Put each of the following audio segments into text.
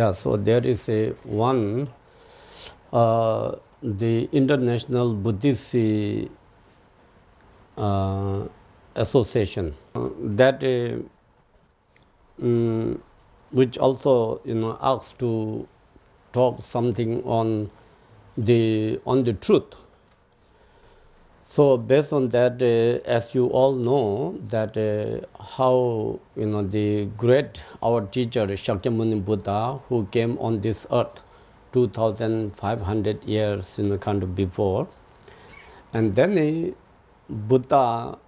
Yeah, so there is a one, the International Buddhist Association that which also asks to talk something on the truth. So based on that, as you all know, that how the great our teacher Shakyamuni Buddha, who came on this earth 2,500 years kind of before, and then Buddha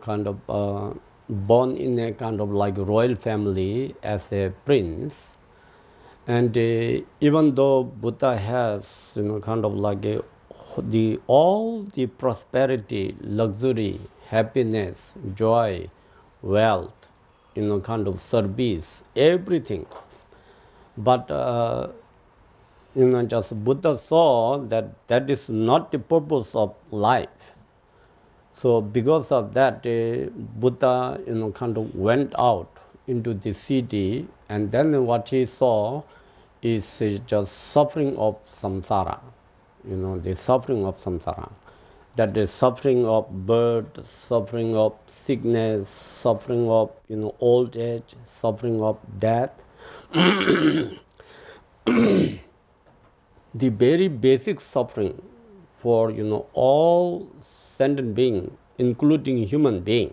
kind of born in a kind of like royal family as a prince, and even though Buddha has kind of like all the prosperity, luxury, happiness, joy, wealth, kind of service, everything. But just Buddha saw that that is not the purpose of life. So because of that, Buddha kind of went out into the city, and then what he saw is just suffering of samsara. The suffering of samsara, that is suffering of birth, suffering of sickness, suffering of old age, suffering of death. The very basic suffering for all sentient beings, including human being.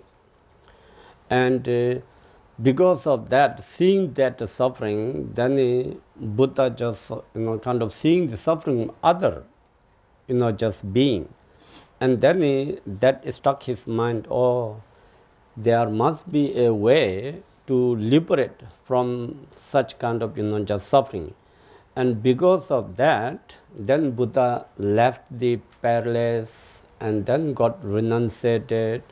And because of that, seeing that suffering, then Buddha just kind of seeing the suffering of other just being. And then that struck his mind, oh, there must be a way to liberate from such kind of just suffering. And because of that, then Buddha left the palace and then got renunciated,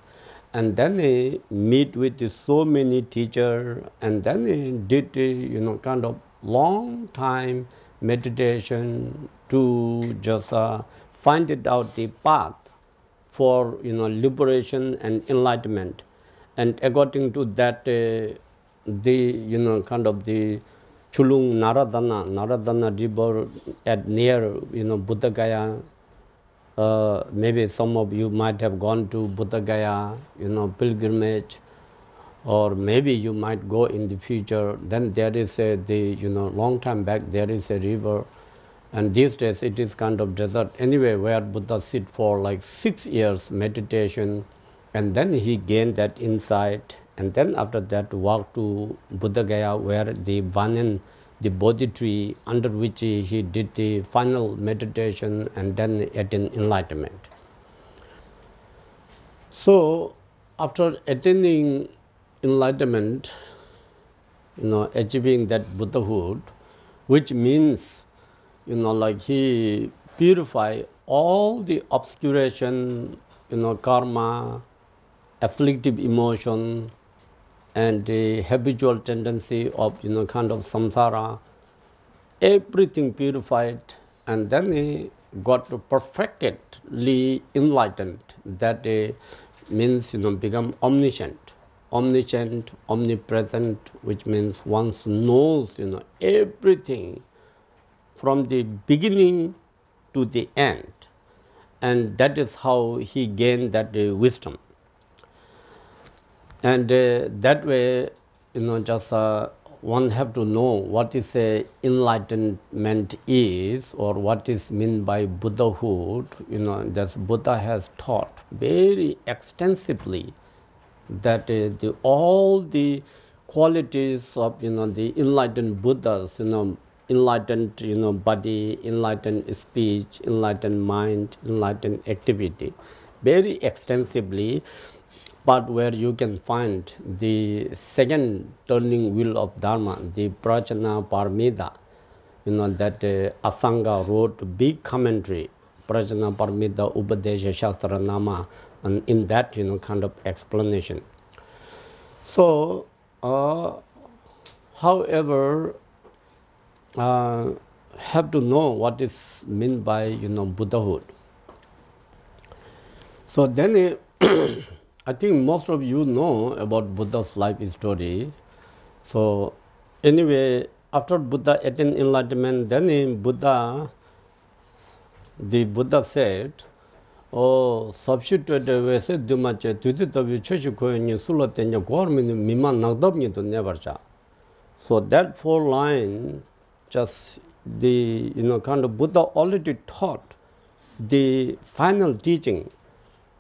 and then he meet with so many teachers, and then he did kind of long time meditation to just find it out the path for liberation and enlightenment. And according to that, the kind of the Chulung Naradana river at near Buddha Gaya. Maybe some of you might have gone to Buddha Gaya, pilgrimage, or maybe you might go in the future. Then there is long time back there is a river. And these days it is kind of desert anyway, where Buddha sit for like 6 years meditation, and then he gained that insight, and then after that walked to Buddha Gaya, where the banyan, the Bodhi tree, under which he did the final meditation and then attained enlightenment. So after attaining enlightenment, achieving that Buddhahood, which means like he purify all the obscuration, karma, afflictive emotion, and the habitual tendency of kind of samsara, everything purified, and then he got perfectly enlightened. That means become omniscient, omnipresent, which means one knows everything from the beginning to the end, and that is how he gained that wisdom. And that way, just one have to know what is enlightenment is, or what is meant by Buddhahood. That Buddha has taught very extensively that all the qualities of the enlightened Buddhas, enlightened body, enlightened speech, enlightened mind, enlightened activity, very extensively. But where you can find the second turning wheel of Dharma, the Prajna Paramita, that Asanga wrote a big commentary, Prajna Paramita Upadesha Shastra Nama, and in that kind of explanation. So, however, have to know what is meant by Buddhahood. So then I think most of you know about Buddha's life story. So anyway, after Buddha attained enlightenment, then the Buddha said, "Oh, substitute vese dumache tuditavi cheshikoyni sulatenya gormini mima nagdabni to never cha." So that 4 lines, just the kind of Buddha already taught the final teaching.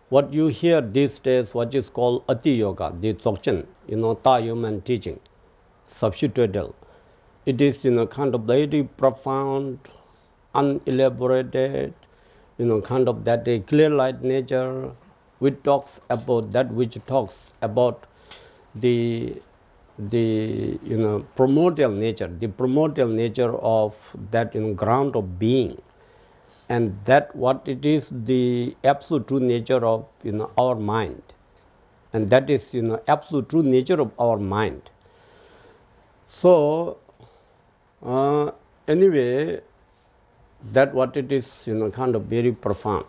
What you hear these days, what is called Ati Yoga, the Dzogchen, Ta human teaching, substitutional. It is kind of very profound, unelaborated, kind of that a clear light nature, which talks about that which talks about the primordial nature of that ground of being, and that what it is the absolute true nature of our mind, and that is absolute true nature of our mind. So anyway, that what it is kind of very profound,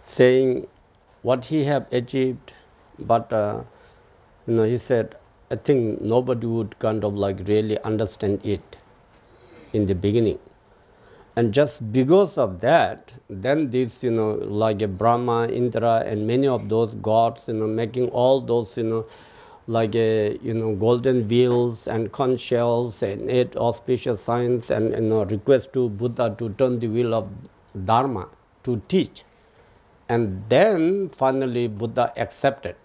saying what he have achieved, but he said, I think nobody would kind of like really understand it in the beginning. And just because of that, then this, like a Brahma, Indra, and many of those gods, making all those, like a, golden wheels and conch shells and 8 auspicious signs, and request to Buddha to turn the wheel of Dharma to teach. And then finally Buddha accepted.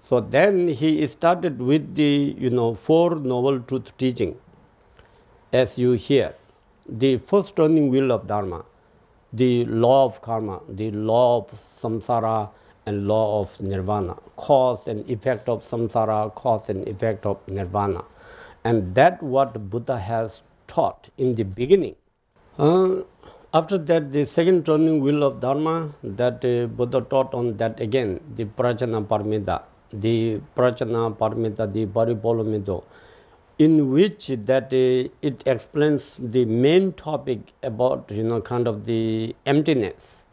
So then he started with the 4 noble truth teaching, as you hear. The first turning wheel of Dharma, the law of karma, the law of samsara, and law of nirvana, cause and effect of samsara, cause and effect of nirvana. And that what Buddha has taught in the beginning. After that, the second turning wheel of Dharma, that Buddha taught on that again, the Prajna Paramita, the Paripolamido, in which that it explains the main topic about kind of the emptiness,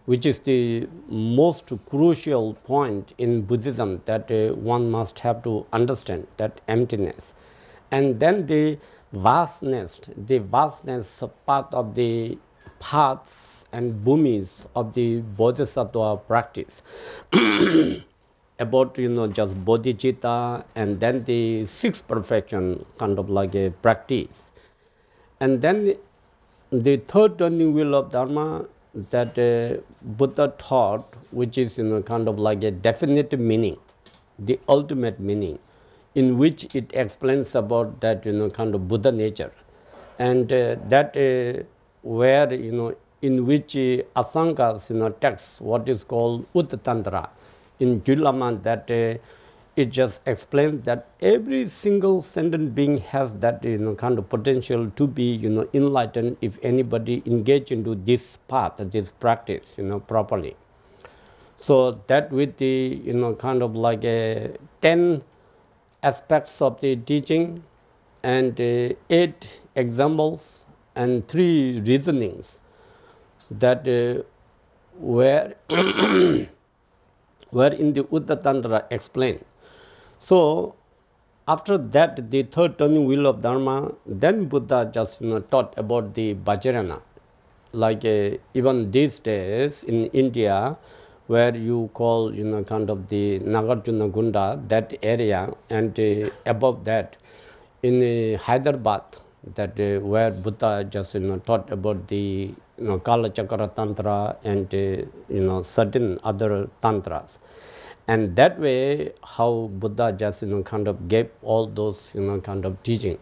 which is the most crucial point in Buddhism that one must have to understand, that emptiness. And then the vastness part of the paths and bhumis of the Bodhisattva practice. About just bodhicitta, and then the 6th perfection, kind of like a practice. And then the third turning wheel of Dharma that Buddha taught, which is kind of like a definitive meaning, the ultimate meaning, in which it explains about that kind of Buddha nature, and that where in which Asanka's text, what is called Uttatantra, in Julama, that it just explains that every single sentient being has that kind of potential to be enlightened if anybody engage into this path, this practice properly. So that with the kind of like 10 aspects of the teaching, and 8 examples and 3 reasonings that were were in the Uttatantra explained. So after that, the third turning wheel of Dharma, then Buddha just taught about the Vajrayana. Like even these days in India, where you call kind of the Nagarjuna Gunda, that area, and above that in Hyderabad, that where Buddha just taught about the Kala Chakra Tantra and certain other tantras. And that way, how Buddha just kind of gave all those kind of teaching.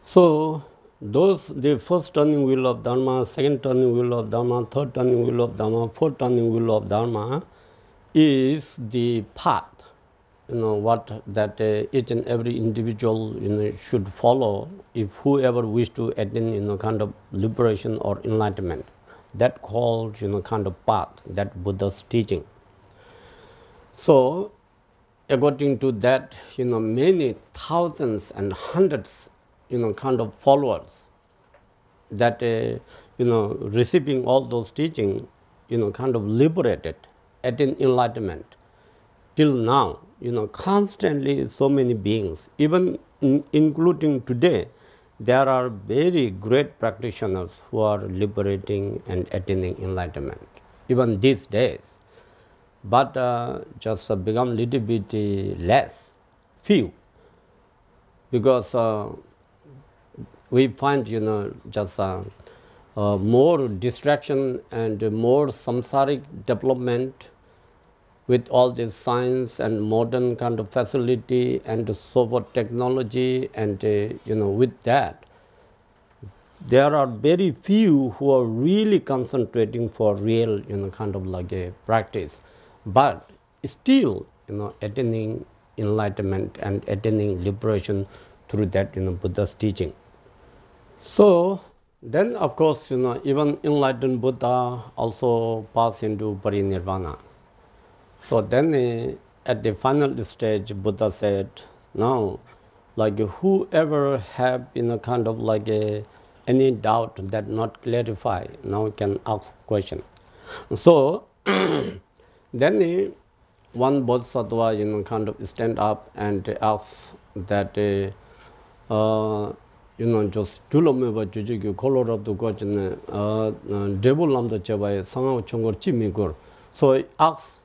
So those, the first turning wheel of Dharma, second turning wheel of Dharma, third turning wheel of Dharma, fourth turning wheel of Dharma is the path, what that each and every individual should follow if whoever wish to attain kind of liberation or enlightenment. That called kind of path, that Buddha's teaching. So according to that, many thousands and hundreds kind of followers that receiving all those teaching kind of liberated, attain enlightenment till now. constantly so many beings, even including today, there are very great practitioners who are liberating and attaining enlightenment, even these days. But just become little bit less, few, because we find, just more distraction and more samsaric development with all this science and modern kind of facility and software technology, and with that, there are very few who are really concentrating for real, kind of like a practice, but still, attaining enlightenment and attaining liberation through that, Buddha's teaching. So then, of course, even enlightened Buddha also passed into parinirvana. So then, at the final stage, Buddha said, now, like whoever have, kind of like any doubt that not clarify, now can ask question. So then one bodhisattva, kind of stand up and ask that, just tulomeba jujugu kolorabdu gojne debulamda chebaye sangao chongor chimigur. So he asks,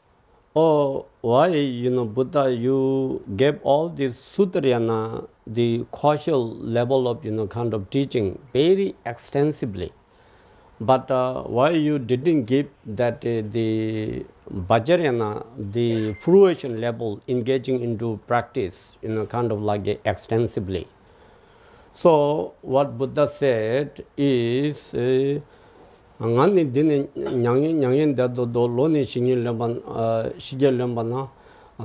oh, why, Buddha, you gave all this sutrayana, the causal level of, kind of teaching very extensively. But why you didn't give that the vajrayana, the fruition level, engaging into practice, kind of like extensively? So what Buddha said is, ngani dine nyangin dado do loni shingil lemban shigel lembana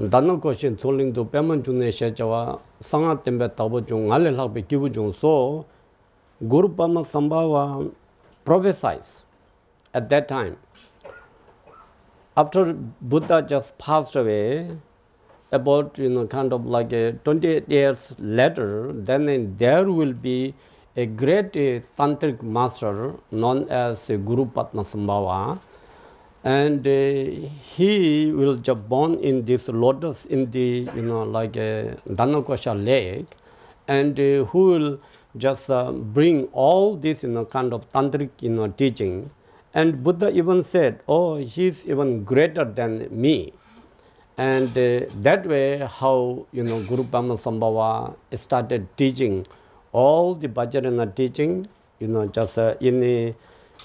dana koshin toling do peman june shechawa sanga tembe tabo jung ngale lakbe kibu jung. So Guru Pama Sambhava prophesied at that time. After Buddha just passed away, about kind of like 28 years later, then there will be a great tantric master known as Guru Padmasambhava, and he will just born in this lotus in the like Dhanakosha lake, and who will just bring all this kind of tantric teaching. And Buddha even said, oh, he is even greater than me. And that way, how Guru Padmasambhava started teaching all the Vajrayana teaching, just in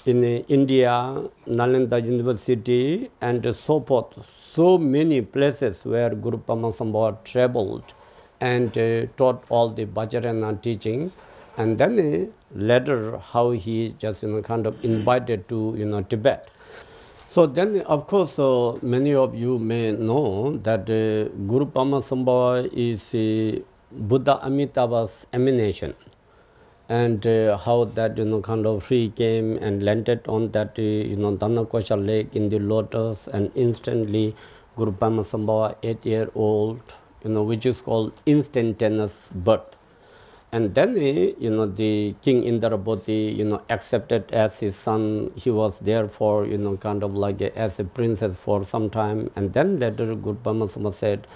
India, Nalanda University, and so forth. So many places where Guru Padmasambhava traveled and taught all the Vajrayana teaching. And then later, how he just kind of invited to Tibet. So then, of course, many of you may know that Guru Padmasambhava is Buddha Amitabha's emanation, and how that kind of he came and landed on that Dhanakosha lake in the lotus, and instantly Guru Padmasambhava, 8-year-old, which is called instantaneous birth. And then, the King Indrapati, accepted as his son. He was there for, kind of like as a princess for some time. And then later, Guru Padmasambhava said,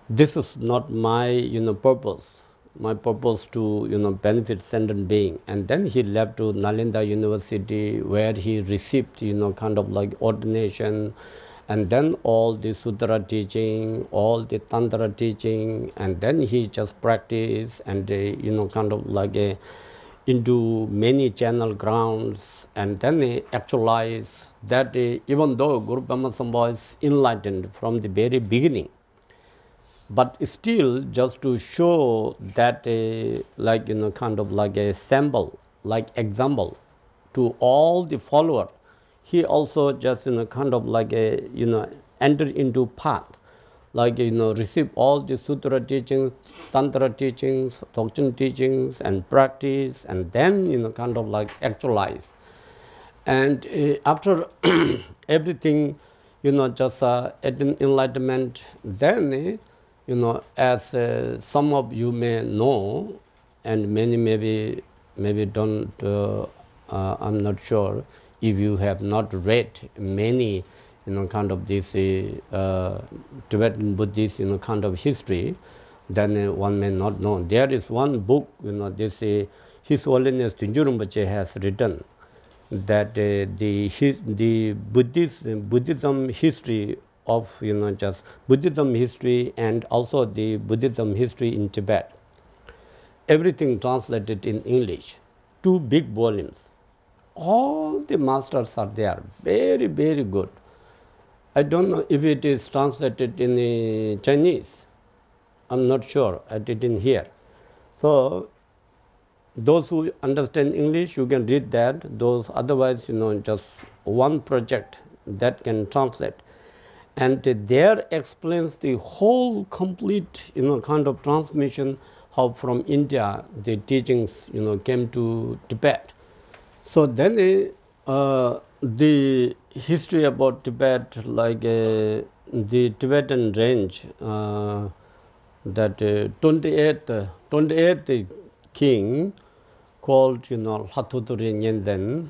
this is not my, purpose. My purpose to, benefit sentient being. And then he left to Nalanda University, where he received, kind of like ordination, and then all the sutra teaching, all the tantra teaching, and then he just practiced and kind of like into many channel grounds, and then he actualized that even though Guru Padmasambhava is enlightened from the very beginning, but still just to show that like kind of like a sample, like example to all the followers, he also just kind of like a enter into path, like receive all the sutra teachings, tantra teachings, doctrine teachings, and practice, and then kind of like actualize. And after everything, just enlightenment, then as some of you may know, and many maybe don't. I'm not sure if you have not read many kind of this Tibetan Buddhist, kind of history, then one may not know. There is one book, this His Holiness Tunju Rinpoche has written that the Buddhism history of just Buddhism history and also the Buddhism history in Tibet. Everything translated in English, 2 big volumes. All the masters are there, very, very good. I don't know if it is translated in Chinese. I'm not sure. I didn't hear. So those who understand English, you can read that. Those otherwise, just one project that can translate. And there explains the whole complete, kind of transmission, how from India the teachings, came to Tibet. So then the history about Tibet, like the Tibetan range, that 28th king called, Lato Turin Nyenden,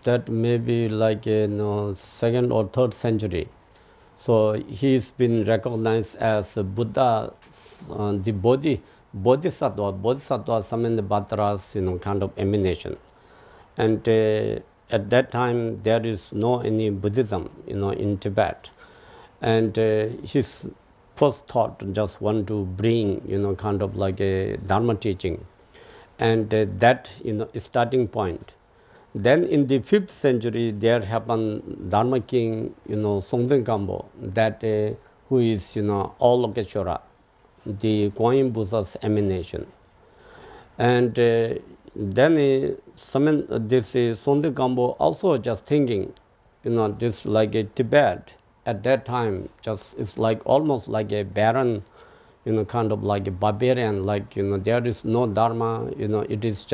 that may be like 2nd or 3rd century. So he's been recognized as Buddha, the Bodhisattva Samandabhadra's kind of emanation. And at that time there is no any Buddhism in Tibet. And his first thought just want to bring kind of like a Dharma teaching. And that starting point. Then in the 5th century there happened Dharma king Songtsen Gampo, that who is Avalokiteshvara, the Guanyin Buddha's emanation. And then this Songtsen Gampo also just thinking, this like a Tibet at that time just is like almost like a barren, kind of like a barbarian, like there is no Dharma, it is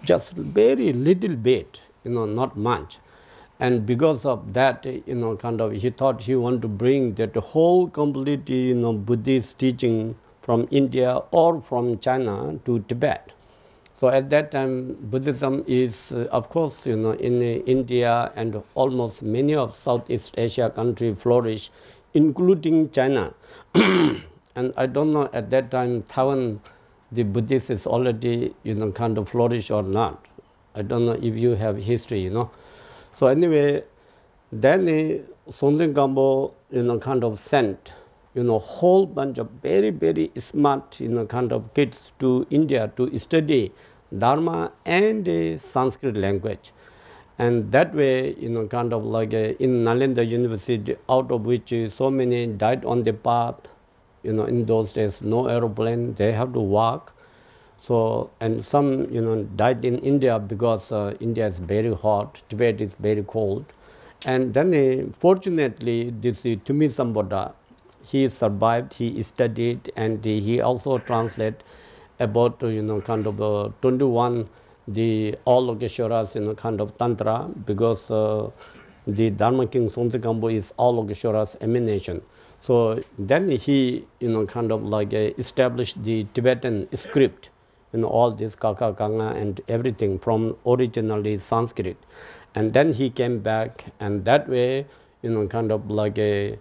just very little bit, not much. And because of that, kind of he thought he wanted to bring that whole complete, Buddhist teaching from India or from China to Tibet. So at that time, Buddhism is, of course, in India and almost many of Southeast Asia countries flourish, including China. And I don't know at that time Taiwan, the Buddhist is already, kind of flourish or not. I don't know if you have history, So anyway, then Songtsen Gampo, kind of sent, whole bunch of very, very smart, kind of kids to India to study Dharma and Sanskrit language. And that way, kind of like in Nalanda University, out of which so many died on the path. In those days, no aeroplane, they have to walk. So, and some, died in India because India is very hot, Tibet is very cold. And then, fortunately, this Tumi Sambuddha, he survived, he studied, and he also translated about, kind of 21, the Avalokiteshvara's, kind of Tantra, because the Dharma King Songtsen Gampo is Avalokiteshvara's emanation. So then he, kind of like established the Tibetan script, all this Kaka, Kanga and everything from originally Sanskrit. And then he came back, and that way, kind of like a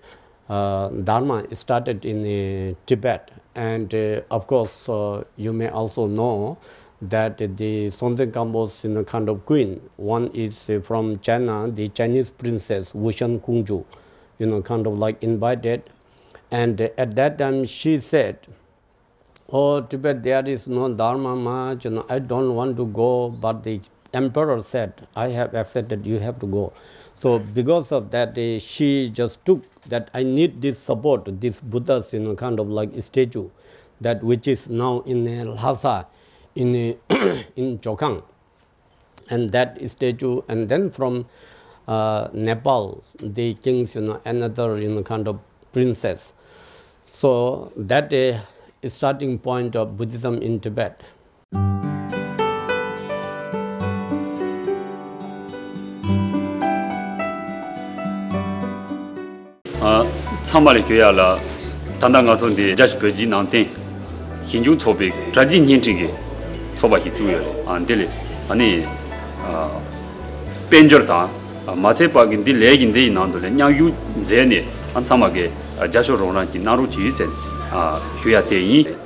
Dharma started in Tibet. And of course, you may also know that the Songtsen Gampo's, kind of queen, one is from China, the Chinese princess Wushan Kungju, kind of like invited. And at that time she said, "Oh, Tibet, there is no Dharma much, I don't want to go." But the emperor said, "I have accepted, you have to go." So because of that, she just took that I need this support, this Buddha's, kind of like statue, that which is now in Lhasa, in Chokhang. And that statue, and then from Nepal, the king's, another, kind of princess. So that is starting point of Buddhism in Tibet. 참말이 교야라 단단가서인데 자식 벼지 나한테 신중 초백 자진 현직이 소바히 두요 안 되리 아니 벤저다 마체바긴디 레긴데 나도래 냥유 제네 안참하게 자쇼로나기 나루 지isen 휴야테이